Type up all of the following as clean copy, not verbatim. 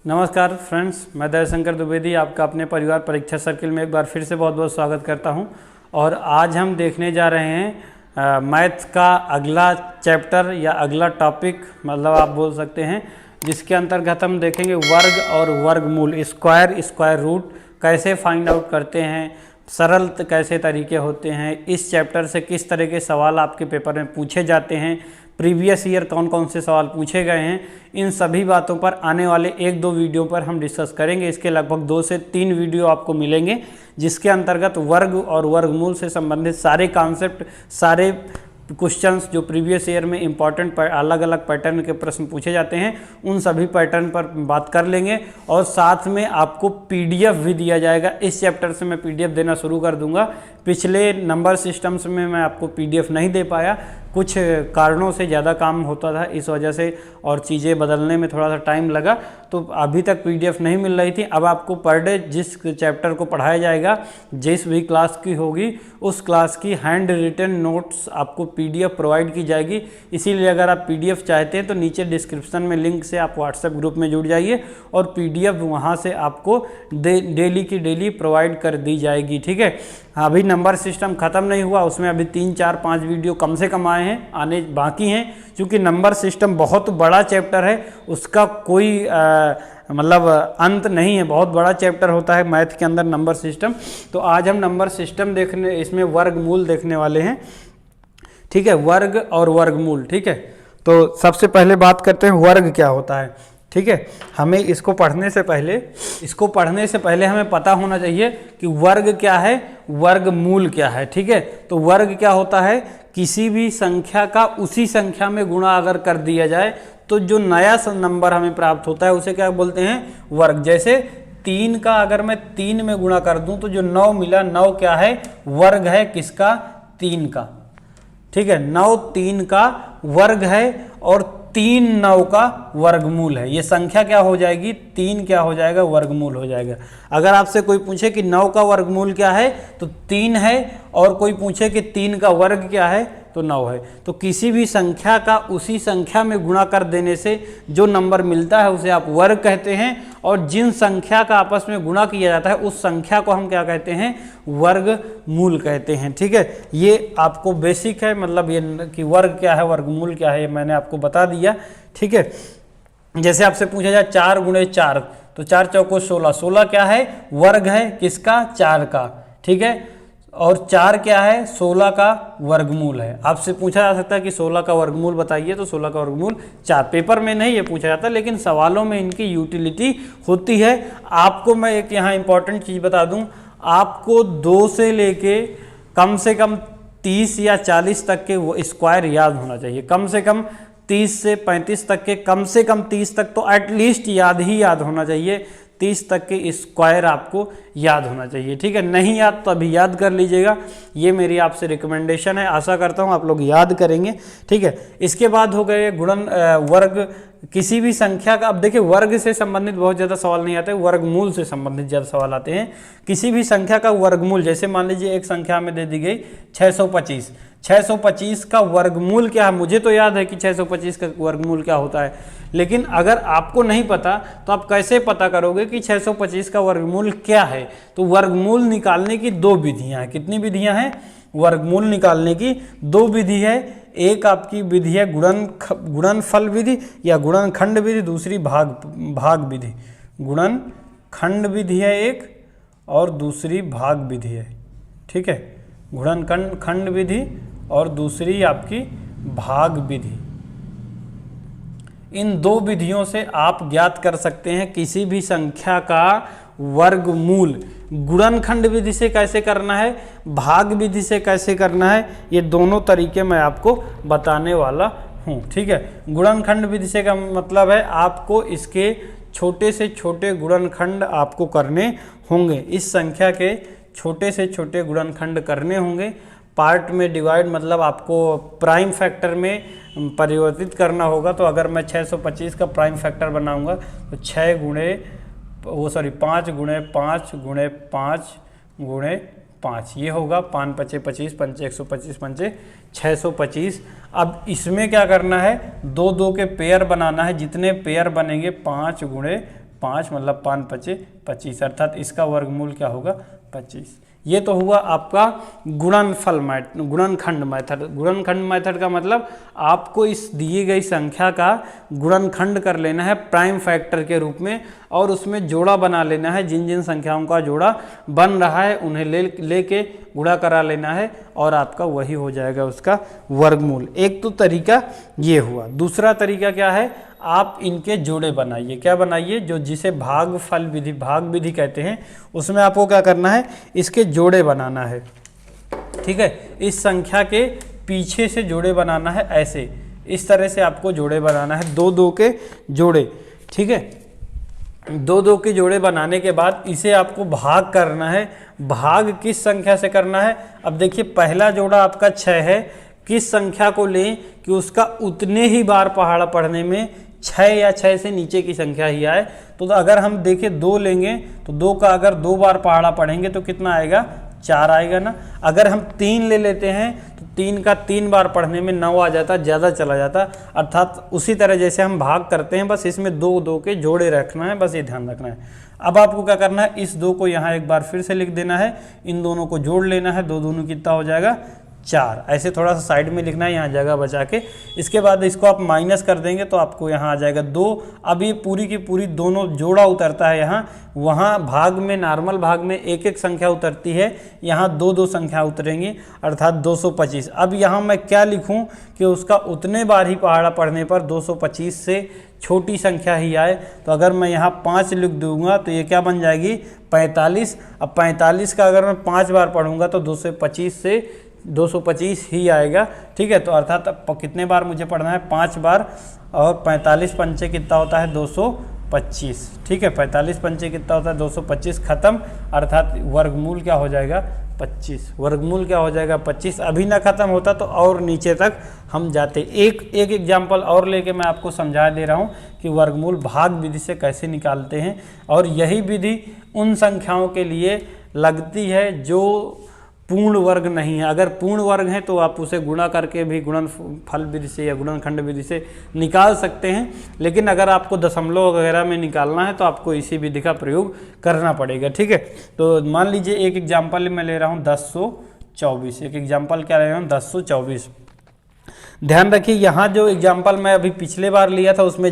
नमस्कार फ्रेंड्स, मैं दयाशंकर द्विवेदी आपका अपने परिवार परीक्षा सर्किल में एक बार फिर से बहुत बहुत स्वागत करता हूं। और आज हम देखने जा रहे हैं मैथ का अगला चैप्टर या अगला टॉपिक, मतलब आप बोल सकते हैं, जिसके अंतर्गत हम देखेंगे वर्ग और वर्गमूल, स्क्वायर रूट कैसे फाइंड आउट करते हैं, सरल कैसे तरीके होते हैं, इस चैप्टर से किस तरह के सवाल आपके पेपर में पूछे जाते हैं, प्रीवियस ईयर कौन कौन से सवाल पूछे गए हैं, इन सभी बातों पर आने वाले 1-2 वीडियो पर हम डिस्कस करेंगे। इसके लगभग 2 से 3 वीडियो आपको मिलेंगे, जिसके अंतर्गत वर्ग और वर्गमूल से संबंधित सारे कॉन्सेप्ट, सारे क्वेश्चंस जो प्रीवियस ईयर में इंपॉर्टेंट अलग अलग पैटर्न के प्रश्न पूछे जाते हैं, उन सभी पैटर्न पर बात कर लेंगे। और साथ में आपको पीडीएफ भी दिया जाएगा। इस चैप्टर से मैं पीडीएफ देना शुरू कर दूंगा। पिछले नंबर सिस्टम्स में मैं आपको पीडीएफ नहीं दे पाया, कुछ कारणों से ज़्यादा काम होता था, इस वजह से, और चीज़ें बदलने में थोड़ा सा टाइम लगा, तो अभी तक पीडीएफ नहीं मिल रही थी। अब आपको पर डे जिस चैप्टर को पढ़ाया जाएगा, जिस भी क्लास की होगी, उस क्लास की हैंड रिटन नोट्स आपको पीडीएफ प्रोवाइड की जाएगी। इसीलिए अगर आप पीडीएफ चाहते हैं तो नीचे डिस्क्रिप्शन में लिंक से आप व्हाट्सएप ग्रुप में जुड़ जाइए और पीडीएफ वहाँ से आपको डेली की डेली प्रोवाइड कर दी जाएगी। ठीक है, अभी नंबर सिस्टम ख़त्म नहीं हुआ, उसमें अभी 3, 4, 5 वीडियो कम से कम आए हैं, आने बाकी हैं। क्योंकि नंबर सिस्टम बहुत बड़ा चैप्टर है, उसका कोई मतलब अंत नहीं है, बहुत बड़ा चैप्टर होता है मैथ के अंदर नंबर सिस्टम। तो आज हम नंबर सिस्टम देखने, इसमें वर्गमूल देखने वाले हैं। ठीक है, वर्ग और वर्गमूल। ठीक है, तो सबसे पहले बात करते हैं वर्ग क्या होता है। ठीक है, हमें इसको पढ़ने से पहले हमें पता होना चाहिए कि वर्ग क्या है, वर्गमूल क्या है। ठीक है, तो वर्ग क्या होता है, किसी भी संख्या का उसी संख्या में गुणा अगर कर दिया जाए तो जो नया नंबर हमें प्राप्त होता है उसे क्या बोलते हैं, वर्ग। जैसे 3 का अगर मैं 3 में गुणा कर दूं तो जो 9 मिला, 9 क्या है, वर्ग है किसका, 3 का। ठीक है, 9 3 का वर्ग है और 3 9 का वर्गमूल है। ये संख्या क्या हो जाएगी, 3 क्या हो जाएगा, वर्गमूल हो जाएगा। अगर आपसे कोई पूछे कि 9 का वर्गमूल क्या है तो 3 है, और कोई पूछे कि 3 का वर्ग क्या है तो 9 है। तो किसी भी संख्या का उसी संख्या में गुणा कर देने से जो नंबर मिलता है उसे आप वर्ग कहते हैं, और जिन संख्या का आपस में गुणा किया जाता है उस संख्या को हम क्या कहते हैं, वर्गमूल कहते हैं। ठीक है, ये आपको बेसिक है, मतलब ये कि वर्ग क्या है, वर्गमूल क्या है, ये मैंने आपको बता दिया। ठीक है, जैसे आपसे पूछा जाए 4 गुणे 4, तो 4 चौको 16, 16 क्या है, वर्ग है किसका, 4 का। ठीक है, और 4 क्या है, 16 का वर्गमूल है। आपसे पूछा जा सकता है कि 16 का वर्गमूल बताइए, तो 16 का वर्गमूल 4। पेपर में नहीं ये पूछा जाता, लेकिन सवालों में इनकी यूटिलिटी होती है। आपको मैं एक यहाँ इंपॉर्टेंट चीज़ बता दूँ, आपको 2 से लेके कम से कम 30 या 40 तक के वो स्क्वायर याद होना चाहिए। कम से कम 30 से 35 तक के, कम से कम 30 तक तो एटलीस्ट याद होना चाहिए। 30 तक के स्क्वायर आपको याद होना चाहिए। ठीक है, नहीं याद तो अभी याद कर लीजिएगा, ये मेरी आपसे रिकमेंडेशन है। आशा करता हूँ आप लोग याद करेंगे। ठीक है, इसके बाद हो गए गुणन, वर्ग, किसी भी संख्या का। अब देखिए, वर्ग से संबंधित बहुत ज़्यादा सवाल नहीं आते, वर्गमूल से संबंधित ज़्यादा सवाल आते हैं। किसी भी संख्या का वर्गमूल, जैसे मान लीजिए एक संख्या हमें दे दी गई 625, 625 का वर्गमूल क्या है, मुझे तो याद है कि 625 का वर्गमूल क्या होता है, लेकिन अगर आपको नहीं पता तो आप कैसे पता करोगे कि 625 का वर्गमूल क्या है। तो वर्गमूल निकालने की 2 विधियां हैं। कितनी विधियां हैं, वर्गमूल निकालने की 2 विधि है। एक आपकी विधि है गुणनफल विधि या गुणनखंड विधि, दूसरी भाग विधि। गुणनखंड विधि है एक, और दूसरी भाग विधि है। ठीक है, गुणनखंड विधि और दूसरी आपकी भाग विधि। इन 2 विधियों से आप ज्ञात कर सकते हैं किसी भी संख्या का वर्गमूल। गुणनखंड विधि से कैसे करना है, भाग विधि से कैसे करना है, ये दोनों तरीके मैं आपको बताने वाला हूँ। ठीक है, गुणनखंड विधि से का मतलब है आपको इसके छोटे से छोटे गुणनखंड आपको करने होंगे। इस संख्या के छोटे से छोटे गुणनखंड करने होंगे। पार्ट में डिवाइड, मतलब आपको प्राइम फैक्टर में परिवर्तित करना होगा। तो अगर मैं 625 का प्राइम फैक्टर बनाऊंगा तो 5 गुणे 5 गुणे 5 गुणे 5, ये होगा 5 5 25, 5 125, 5 625। अब इसमें क्या करना है, 2 2 के पेयर बनाना है। जितने पेयर बनेंगे 5 गुणे 5 मतलब 5 पचे 25, अर्थात इसका वर्गमूल क्या होगा 25। ये तो हुआ आपका गुणनखंड मेथड। गुणनखंड मेथड का मतलब आपको इस दिए गई संख्या का गुणनखंड कर लेना है प्राइम फैक्टर के रूप में, और उसमें जोड़ा बना लेना है। जिन जिन संख्याओं का जोड़ा बन रहा है उन्हें लेके गुणा करा लेना है, और आपका वही हो जाएगा उसका वर्गमूल। एक तो तरीका ये हुआ। दूसरा तरीका क्या है, आप इनके जोड़े बनाइए। क्या बनाइए, जो जिसे भागफल विधि, भाग विधि कहते हैं, उसमें आपको क्या करना है, इसके जोड़े बनाना है। ठीक है, इस संख्या के पीछे से जोड़े बनाना है, ऐसे इस तरह से आपको जोड़े बनाना है, 2-2 के जोड़े। ठीक है, 2-2 के जोड़े बनाने के बाद इसे आपको भाग करना है। भाग किस संख्या से करना है, अब देखिए पहला जोड़ा आपका 6 है। किस संख्या को लें कि उसका उतने ही बार पहाड़ा पढ़ने में 6 या 6 से नीचे की संख्या ही आए। तो अगर हम देखें 2 लेंगे तो 2 का अगर 2 बार पहाड़ा पढ़ेंगे तो कितना आएगा, 4 आएगा ना। अगर हम 3 ले लेते हैं तो 3 का 3 बार पढ़ने में 9 आ जाता, ज़्यादा चला जाता। अर्थात उसी तरह जैसे हम भाग करते हैं, बस इसमें 2-2 के जोड़े रखना है, बस ये ध्यान रखना है। अब आपको क्या करना है, इस 2 को यहाँ एक बार फिर से लिख देना है, इन दोनों को जोड़ लेना है, 2 दूनी कितना हो जाएगा 4। ऐसे थोड़ा सा साइड में लिखना है यहाँ जगह बचा के। इसके बाद इसको आप माइनस कर देंगे तो आपको यहाँ आ जाएगा 2। अब ये पूरी की पूरी दोनों जोड़ा उतरता है यहाँ, वहाँ भाग में, नॉर्मल भाग में 1-1 संख्या उतरती है, यहाँ 2-2 संख्या उतरेंगी, अर्थात 225। अब यहाँ मैं क्या लिखूँ कि उसका उतने बार ही पहाड़ा पढ़ने पर 225 से छोटी संख्या ही आए। तो अगर मैं यहाँ 5 लिख दूंगा तो ये क्या बन जाएगी 45। अब 45 का अगर मैं 5 बार पढ़ूंगा तो 225 से 225 ही आएगा। ठीक है, तो अर्थात कितने बार मुझे पढ़ना है, 5 बार, और 45 पंचे कितना होता है 225। ठीक है, 45 पंचे कितना होता है 225, खत्म। अर्थात वर्गमूल क्या हो जाएगा 25। वर्गमूल क्या हो जाएगा 25। अभी ना खत्म होता तो और नीचे तक हम जाते। एक एग्जाम्पल और लेके मैं आपको समझा दे रहा हूँ कि वर्गमूल भाग विधि से कैसे निकालते हैं, और यही विधि उन संख्याओं के लिए लगती है जो पूर्ण वर्ग नहीं है। अगर पूर्ण वर्ग है तो आप उसे गुणा करके भी गुणनफल विधि से या गुणनखंड विधि से निकाल सकते हैं, लेकिन अगर आपको दशमलव वगैरह में निकालना है तो आपको इसी विधि का प्रयोग करना पड़ेगा। ठीक है, तो मान लीजिए एक एग्जाम्पल मैं ले रहा हूँ 1024। एक एग्जाम्पल क्या ले रहा हूँ 1024। ध्यान रखिए, यहाँ जो एग्जाम्पल मैं अभी पिछले बार लिया था उसमें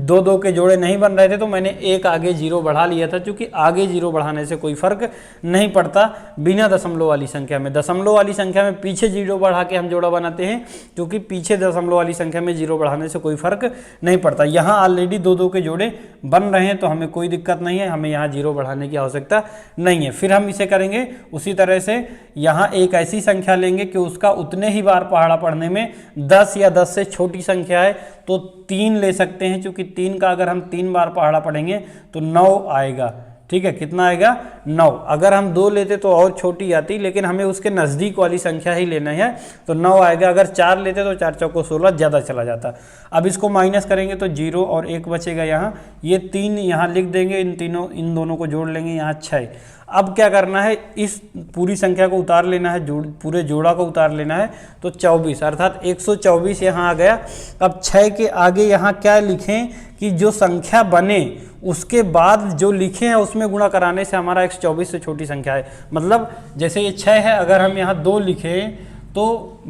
2-2 के जोड़े नहीं बन रहे थे, तो मैंने एक आगे 0 बढ़ा लिया था, क्योंकि आगे 0 बढ़ाने से कोई फर्क नहीं पड़ता बिना दशमलव वाली संख्या में। दशमलव वाली संख्या में पीछे 0 बढ़ा के हम जोड़ा बनाते हैं, क्योंकि पीछे दशमलव वाली संख्या में 0 बढ़ाने से कोई फर्क नहीं पड़ता। यहाँ ऑलरेडी 2-2 के जोड़े बन रहे हैं तो हमें कोई दिक्कत नहीं है, हमें यहाँ 0 बढ़ाने की आवश्यकता नहीं है। फिर हम इसे करेंगे उसी तरह से, यहाँ एक ऐसी संख्या लेंगे कि उसका उतने ही बार पहाड़ा पढ़ने में 10 या 10 से छोटी संख्या है तो 3 ले सकते हैं, क्योंकि 3 का अगर हम 3 बार पहाड़ा पढ़ेंगे तो 9 आएगा। ठीक है, कितना आएगा 9। अगर हम 2 लेते तो और छोटी आती, लेकिन हमें उसके नज़दीक वाली संख्या ही लेना है तो 9 आएगा। अगर 4 लेते तो 4 चौको 16, ज़्यादा चला जाता। अब इसको माइनस करेंगे तो 0 और 1 बचेगा यहाँ, ये 3 यहाँ लिख देंगे, इन दोनों को जोड़ लेंगे, यहाँ 6। अब क्या करना है, इस पूरी संख्या को उतार लेना है, पूरे जोड़ा को उतार लेना है, तो 24 अर्थात 124 यहाँ आ गया। अब 6 के आगे यहाँ क्या लिखें कि जो संख्या बने उसके बाद जो लिखे हैं उसमें गुणा कराने से हमारा 124 से छोटी संख्या है। मतलब जैसे ये 6 है, अगर हम यहाँ 2 लिखें तो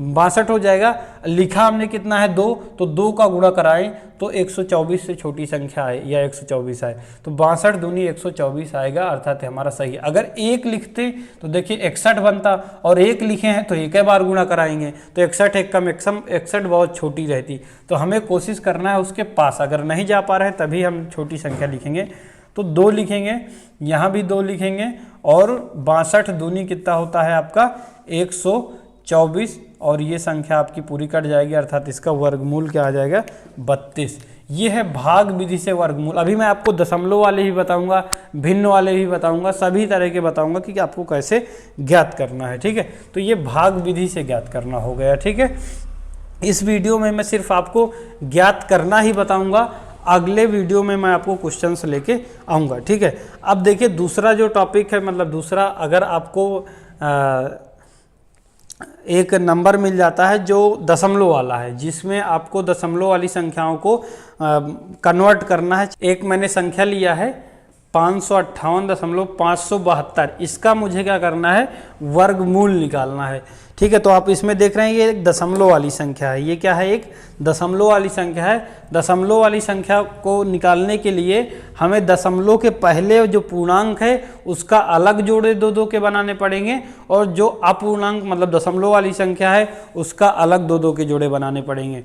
62 हो जाएगा। लिखा हमने कितना है 2, तो 2 का गुणा कराएं तो 124 से छोटी संख्या आए या 124 आए, तो 62 दूनी 124 आएगा, अर्थात हमारा सही है। अगर 1 लिखते तो देखिए 61 बनता, और 1 लिखे हैं तो एक बार गुणा कराएंगे तो 61 एक कम 61 बहुत छोटी रहती। तो हमें कोशिश करना है उसके पास, अगर नहीं जा पा रहे हैं तभी हम छोटी संख्या लिखेंगे। तो 2 लिखेंगे, यहाँ भी 2 लिखेंगे, और 62 दूनी कितना होता है आपका 124, और ये संख्या आपकी पूरी कट जाएगी, अर्थात इसका वर्गमूल क्या आ जाएगा 32। ये है भाग विधि से वर्गमूल। अभी मैं आपको दशमलव वाले भी बताऊंगा, भिन्न वाले भी बताऊंगा, सभी तरह के बताऊंगा कि आपको कैसे ज्ञात करना है। ठीक है, तो ये भाग विधि से ज्ञात करना हो गया। ठीक है, इस वीडियो में मैं सिर्फ आपको ज्ञात करना ही बताऊंगा, अगले वीडियो में मैं आपको क्वेश्चंस लेके आऊँगा। ठीक है, अब देखिए दूसरा जो टॉपिक है, मतलब दूसरा, अगर आपको एक नंबर मिल जाता है जो दशमलव वाला है, जिसमें आपको दशमलव वाली संख्याओं को कन्वर्ट करना है। एक मैंने संख्या लिया है 558.572, इसका मुझे क्या करना है, वर्गमूल निकालना है। ठीक है, तो आप इसमें देख रहे हैं ये एक दशमलव वाली संख्या है। ये क्या है, एक दशमलव वाली संख्या है। दशमलव वाली संख्या को निकालने के लिए हमें दशमलव के पहले जो पूर्णांक है उसका अलग जोड़े दो दो के बनाने पड़ेंगे, और जो अपूर्णांक मतलब दशमलव वाली संख्या है उसका अलग दो दो के जोड़े बनाने पड़ेंगे।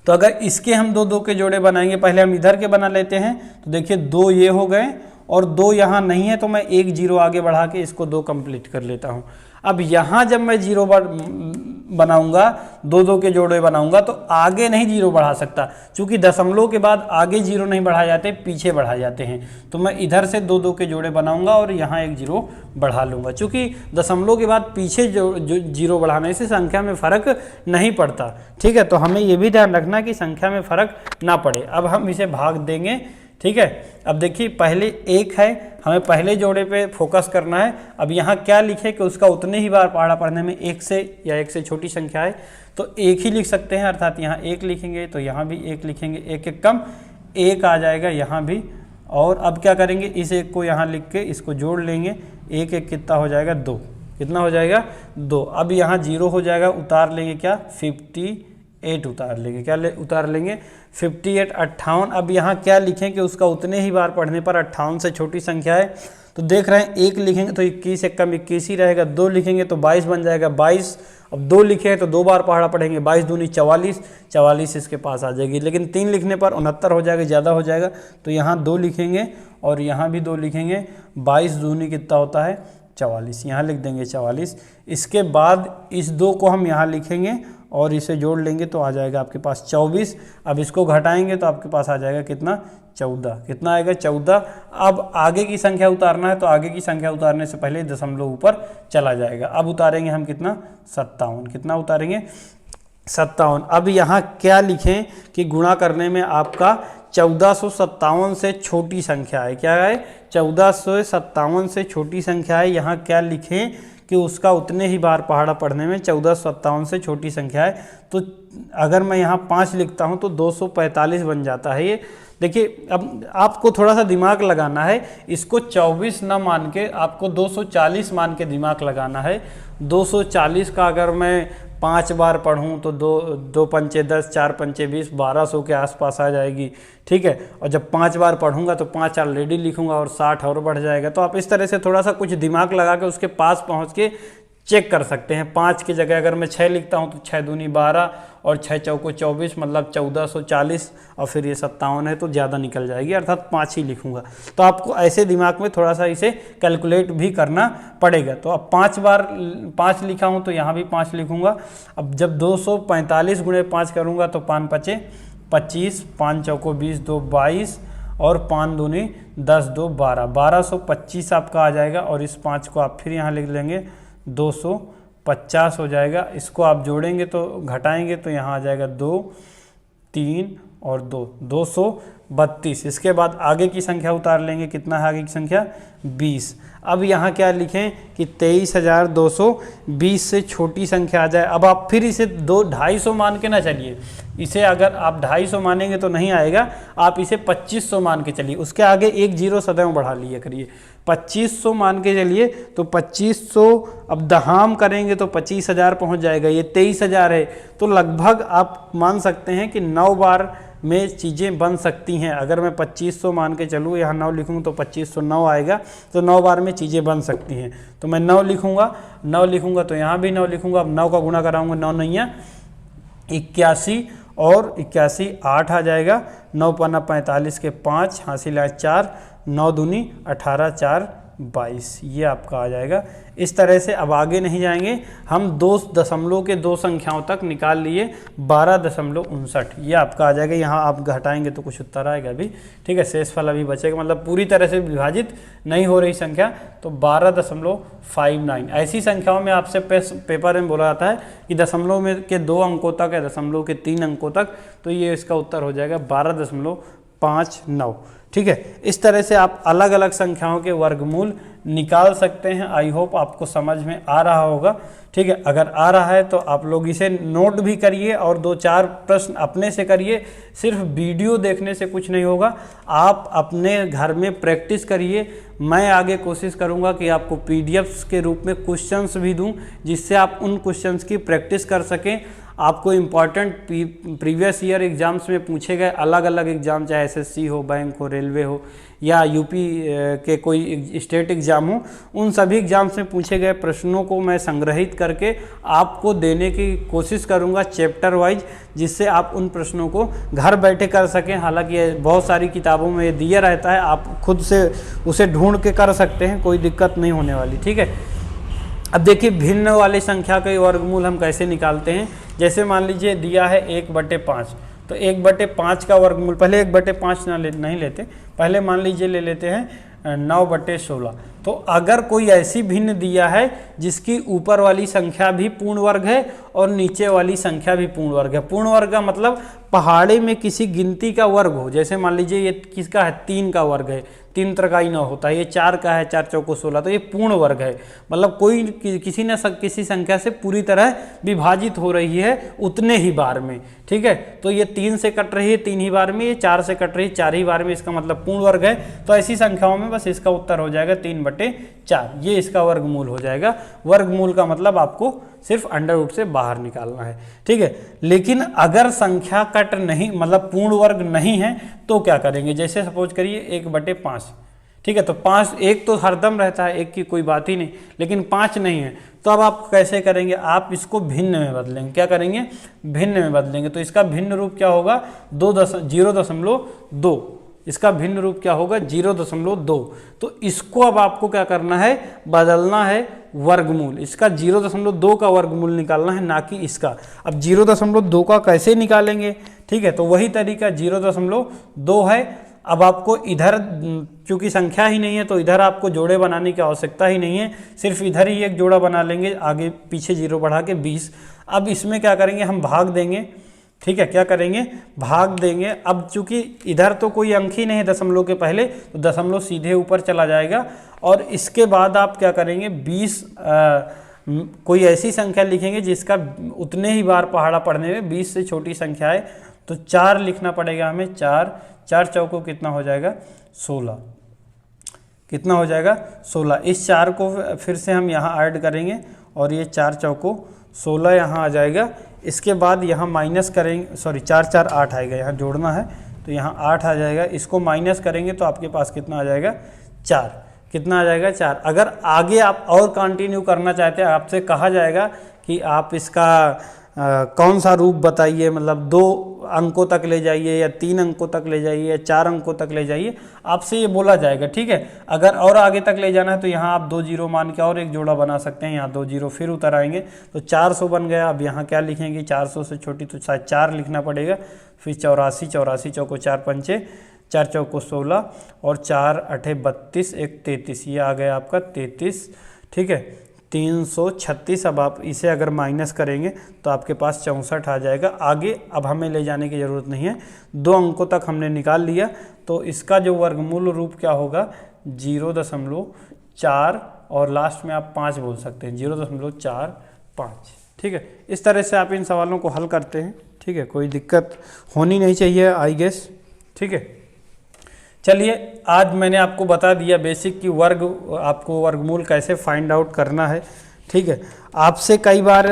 तो अगर इसके हम दो दो के जोड़े बनाएंगे, पहले हम इधर के बना लेते हैं। तो देखिए 2 ये हो गए और 2 यहाँ नहीं है, तो मैं 1 0 आगे बढ़ा के इसको 2 कंप्लीट कर लेता हूँ। अब यहाँ जब मैं 0 बनाऊंगा, दो दो के जोड़े बनाऊंगा, तो आगे नहीं 0 बढ़ा सकता, क्योंकि दशमलव के बाद आगे 0 नहीं बढ़ाए जाते, पीछे बढ़ाए जाते हैं। तो मैं इधर से दो दो के जोड़े बनाऊंगा और यहाँ एक 0 बढ़ा लूँगा, क्योंकि दशमलव के बाद पीछे जो 0 बढ़ाने से संख्या में फ़र्क नहीं पड़ता। ठीक है, तो हमें ये भी ध्यान रखना कि संख्या में फ़र्क ना पड़े। अब हम इसे भाग देंगे। ठीक है, अब देखिए पहले 1 है, हमें पहले जोड़े पे फोकस करना है। अब यहाँ क्या लिखे कि उसका उतने ही बार पहाड़ा पढ़ने में 1 से या 1 से छोटी संख्या है तो 1 ही लिख सकते हैं, अर्थात यहाँ 1 लिखेंगे तो यहाँ भी 1 लिखेंगे, 1 1 कम 1 आ जाएगा यहाँ भी। और अब क्या करेंगे, इस 1 को यहाँ लिख के इसको जोड़ लेंगे, 1 1 कितना हो जाएगा, 2। कितना हो जाएगा, 2। अब यहाँ 0 हो जाएगा, उतार लेंगे क्या, 58 उतार लेंगे, क्या उतार लेंगे 58, 58। अब यहाँ क्या लिखें कि उसका उतने ही बार पढ़ने पर 58 से छोटी संख्या है, तो देख रहे हैं 1 लिखेंगे तो 21 1 कम 21 ही रहेगा, 2 लिखेंगे तो 22 बन जाएगा 22। अब 2 लिखे हैं तो 2 बार पहाड़ा पढ़ेंगे, 22 दूनी 44, 44 इसके पास आ जाएगी। लेकिन 3 लिखने पर 69 हो जाएगा, ज़्यादा हो जाएगा, तो यहाँ 2 लिखेंगे और यहाँ भी 2 लिखेंगे। 22 दूनी कितना होता है, 44, यहाँ लिख देंगे 44। इसके बाद इस 2 को हम यहाँ लिखेंगे और इसे जोड़ लेंगे तो आ जाएगा आपके पास 24। अब इसको घटाएंगे तो आपके पास आ जाएगा कितना, 14। कितना आएगा, 14। अब आगे की संख्या उतारना है, तो आगे की संख्या उतारने से पहले दशमलव ऊपर चला जाएगा। अब उतारेंगे हम कितना, 57। कितना उतारेंगे, 57। अब यहाँ क्या लिखें कि गुणा करने में आपका 1457 से छोटी संख्या है, क्या है, 1457 से छोटी संख्या है। यहाँ क्या लिखें कि उसका उतने ही बार पहाड़ा पढ़ने में 1457 से छोटी संख्या है। तो अगर मैं यहाँ 5 लिखता हूँ तो 245 बन जाता है ये। देखिए अब आपको थोड़ा सा दिमाग लगाना है, इसको 24 ना मान के आपको 240 मान के दिमाग लगाना है। 240 का अगर मैं 5 बार पढ़ूँ तो 2 पंचे 10, 4 पंचे 20, 1200 के आसपास आ जाएगी। ठीक है, और जब 5 बार पढ़ूंगा तो 5 ऑलरेडी लिखूंगा और 60 और बढ़ जाएगा। तो आप इस तरह से थोड़ा सा कुछ दिमाग लगा के उसके पास पहुंच के चेक कर सकते हैं। 5 की जगह अगर मैं 6 लिखता हूं तो 6 दूनी 12 और 6 चौको 24, मतलब 1440, और फिर ये 57 है तो ज़्यादा निकल जाएगी, अर्थात 5 ही लिखूंगा। तो आपको ऐसे दिमाग में थोड़ा सा इसे कैलकुलेट भी करना पड़ेगा। तो अब 5 बार 5 लिखा हूँ तो यहाँ भी 5 लिखूंगा। अब जब 245 गुणे 5 करूँगा तो 5 पचे 25, 5 चौको 20, 2 22 और 5 दूनी 10, 2 12, 1225 आपका आ जाएगा। और इस 5 को आप फिर यहाँ लिख लेंगे, 250 हो जाएगा। इसको आप जोड़ेंगे तो घटाएंगे तो यहाँ आ जाएगा 2 3 और 2, 232। इसके बाद आगे की संख्या उतार लेंगे, कितना है आगे की संख्या, 20। अब यहाँ क्या लिखें कि 23,220 से छोटी संख्या आ जाए। अब आप फिर इसे 250 मान के ना चलिए, इसे अगर आप 250 मानेंगे तो नहीं आएगा, आप इसे 2500 मान के चलिए, उसके आगे एक 0 सदैव बढ़ा लिया करिए। 2500 मान के चलिए तो 2500 अब दहाम करेंगे तो 25,000 पहुँच जाएगा। ये 23,000 है, तो लगभग आप मान सकते हैं कि 9 बार में चीज़ें बन सकती हैं। अगर मैं 2500 मान के चलूँ, यहाँ 9 लिखूँ तो 2509 आएगा, तो 9 बार में चीज़ें बन सकती हैं। तो मैं 9 लिखूँगा, 9 लिखूँगा तो यहाँ भी 9 लिखूँगा। अब 9 का गुणा कराऊँगा, 9 9 81 और 81 8 आ जाएगा। 9 पन्ना 45 के 5 हासिल है 4, 9 दूनी 18, 4 22, ये आपका आ जाएगा। इस तरह से अब आगे नहीं जाएंगे हम, 2 दशमलव के 2 संख्याओं तक निकाल लिए, 12.59 ये आपका आ जाएगा। यहाँ आप घटाएंगे तो कुछ उत्तर आएगा भी, ठीक है, शेष फल अभी बचेगा, मतलब पूरी तरह से विभाजित नहीं हो रही संख्या, तो 12.59। ऐसी संख्याओं में आपसे पेपर में बोला जाता है कि दशमलव में के 2 अंकों तक या दशमलव के 3 अंकों तक, तो ये इसका उत्तर हो जाएगा 12.59। ठीक है। इस तरह से आप अलग अलग संख्याओं के वर्गमूल निकाल सकते हैं। आई होप आपको समझ में आ रहा होगा, ठीक है। अगर आ रहा है तो आप लोग इसे नोट भी करिए और 2-4 प्रश्न अपने से करिए। सिर्फ वीडियो देखने से कुछ नहीं होगा, आप अपने घर में प्रैक्टिस करिए। मैं आगे कोशिश करूंगा कि आपको पीडीएफ्स के रूप में क्वेश्चंस भी दूं, जिससे आप उन क्वेश्चंस की प्रैक्टिस कर सकें। आपको इम्पॉर्टेंट प्रीवियस ईयर एग्जाम्स में पूछे गए अलग अलग एग्जाम, चाहे एसएससी हो, बैंक हो, रेलवे हो या यूपी के कोई स्टेट एग्ज़ाम हो, उन सभी एग्जाम्स में पूछे गए प्रश्नों को मैं संग्रहित करके आपको देने की कोशिश करूंगा चैप्टर वाइज, जिससे आप उन प्रश्नों को घर बैठे कर सकें। हालांकि बहुत सारी किताबों में ये दिया रहता है, आप खुद से उसे ढूंढ के कर सकते हैं, कोई दिक्कत नहीं होने वाली, ठीक है। अब देखिए भिन्न वाली संख्या के वर्गमूल हम कैसे निकालते हैं। जैसे मान लीजिए दिया है 1/5, तो 1/5 का वर्गमूल, पहले 1/5 नहीं लेते, पहले मान लीजिए ले लेते हैं 9/16। तो अगर कोई ऐसी भिन्न दिया है जिसकी ऊपर वाली संख्या भी पूर्ण वर्ग है और नीचे वाली संख्या भी पूर्ण वर्ग है, पूर्ण वर्ग का मतलब पहाड़े में किसी गिनती का वर्ग हो। जैसे मान लीजिए ये किसका है, 3 का वर्ग है, 3 3 9 होता है, ये 4 का है, 4 चौको 16, तो ये पूर्ण वर्ग है। मतलब कोई किसी न किसी संख्या से पूरी तरह विभाजित हो रही है उतने ही बार में, ठीक है। तो ये 3 से कट रही है 3 ही बार में, ये 4 से कट रही है 4 ही बार में, इसका मतलब पूर्ण वर्ग है। तो ऐसी संख्याओं में बस इसका उत्तर हो जाएगा 3/4, ये इसका वर्गमूल हो जाएगा। वर्गमूल का मतलब आपको सिर्फ अंडर रूट से बाहर निकालना है, ठीक है। लेकिन अगर संख्या कट नहीं, मतलब पूर्ण वर्ग नहीं है, तो क्या करेंगे। जैसे सपोज करिए 1/5, ठीक है। तो 5 एक तो हरदम रहता है, एक की कोई बात ही नहीं, लेकिन 5 नहीं है। तो अब आप कैसे करेंगे, आप इसको भिन्न में बदलेंगे। क्या करेंगे, भिन्न में बदलेंगे। तो इसका भिन्न रूप क्या होगा, 0.2। इसका भिन्न रूप क्या होगा, 0.2। तो इसको अब आपको क्या करना है, बदलना है वर्गमूल। इसका 0.2 का वर्गमूल निकालना है, ना कि इसका। अब 0.2 का कैसे निकालेंगे, ठीक है। तो वही तरीका 0.2 है। अब आपको इधर चूंकि संख्या ही नहीं है, तो इधर आपको जोड़े बनाने की आवश्यकता ही नहीं है, सिर्फ इधर ही एक जोड़ा बना लेंगे, आगे पीछे 0 बढ़ा के 20। अब इसमें क्या करेंगे, हम भाग देंगे, ठीक है। क्या करेंगे, भाग देंगे। अब चूंकि इधर तो कोई अंक ही नहीं है दशमलव के पहले, तो दशमलव सीधे ऊपर चला जाएगा। और इसके बाद आप क्या करेंगे, 20 कोई ऐसी संख्या लिखेंगे जिसका उतने ही बार पहाड़ा पढ़ने में 20 से छोटी संख्या है, तो 4 लिखना पड़ेगा हमें। 4 चौको कितना हो जाएगा, 16। कितना हो जाएगा, 16। इस 4 को फिर से हम यहाँ ऐड करेंगे और ये 4 चौको 16 यहाँ आ जाएगा। इसके बाद यहाँ माइनस करेंगे, सॉरी 4 4 8 आएगा, यहाँ जोड़ना है तो यहाँ 8 आ जाएगा। इसको माइनस करेंगे तो आपके पास कितना आ जाएगा, 4। कितना आ जाएगा, 4। अगर आगे आप और कंटिन्यू करना चाहते हैं, आपसे कहा जाएगा कि आप इसका कौन सा रूप बताइए, मतलब 2 अंकों तक ले जाइए या 3 अंकों तक ले जाइए या 4 अंकों तक ले जाइए, आपसे ये बोला जाएगा, ठीक है। अगर और आगे तक ले जाना है तो यहाँ आप 2 0 मान के और एक जोड़ा बना सकते हैं, यहाँ 2 0 फिर उतर आएंगे तो 400 बन गया। अब यहाँ क्या लिखेंगे, 400 से छोटी तो शायद 4 लिखना पड़ेगा, फिर 84 चौको 4 पंचे 4 चौको 16 और 4 8 32 1 33, ये आ गया आपका 33, ठीक है। 336। अब आप इसे अगर माइनस करेंगे तो आपके पास 64 आ जाएगा। आगे अब हमें ले जाने की ज़रूरत नहीं है, 2 अंकों तक हमने निकाल लिया। तो इसका जो वर्गमूल रूप क्या होगा, 0.4 और लास्ट में आप 5 बोल सकते हैं, 0.45, ठीक है। इस तरह से आप इन सवालों को हल करते हैं, ठीक है। कोई दिक्कत होनी नहीं चाहिए, आई गेस, ठीक है। चलिए, आज मैंने आपको बता दिया बेसिक कि आपको वर्गमूल कैसे फाइंड आउट करना है, ठीक है। आपसे कई बार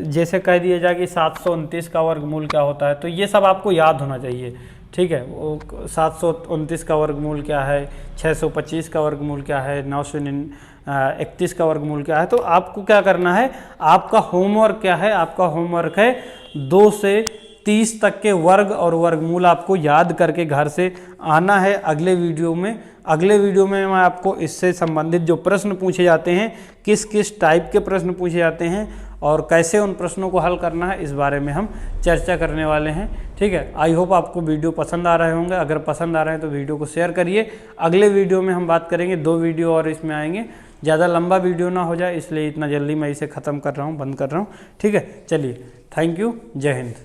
जैसे कह दिया जाए कि 729 का वर्गमूल क्या होता है, तो ये सब आपको याद होना चाहिए, ठीक है। वो 729 का वर्गमूल क्या है, 625 का वर्गमूल क्या है, 931 का वर्गमूल क्या है। तो आपको क्या करना है, आपका होमवर्क क्या है, आपका होमवर्क है 2 से 30 तक के वर्ग और वर्गमूल आपको याद करके घर से आना है। अगले वीडियो में मैं आपको इससे संबंधित जो प्रश्न पूछे जाते हैं, किस किस टाइप के प्रश्न पूछे जाते हैं और कैसे उन प्रश्नों को हल करना है, इस बारे में हम चर्चा करने वाले हैं, ठीक है। आई होप आपको वीडियो पसंद आ रहे होंगे। अगर पसंद आ रहे हैं तो वीडियो को शेयर करिए। अगले वीडियो में हम बात करेंगे, 2 वीडियो और इसमें आएंगे, ज़्यादा लंबा वीडियो ना हो जाए, इसलिए इतना जल्दी मैं इसे ख़त्म कर रहा हूँ, बंद कर रहा हूँ, ठीक है। चलिए, थैंक यू, जय हिंद।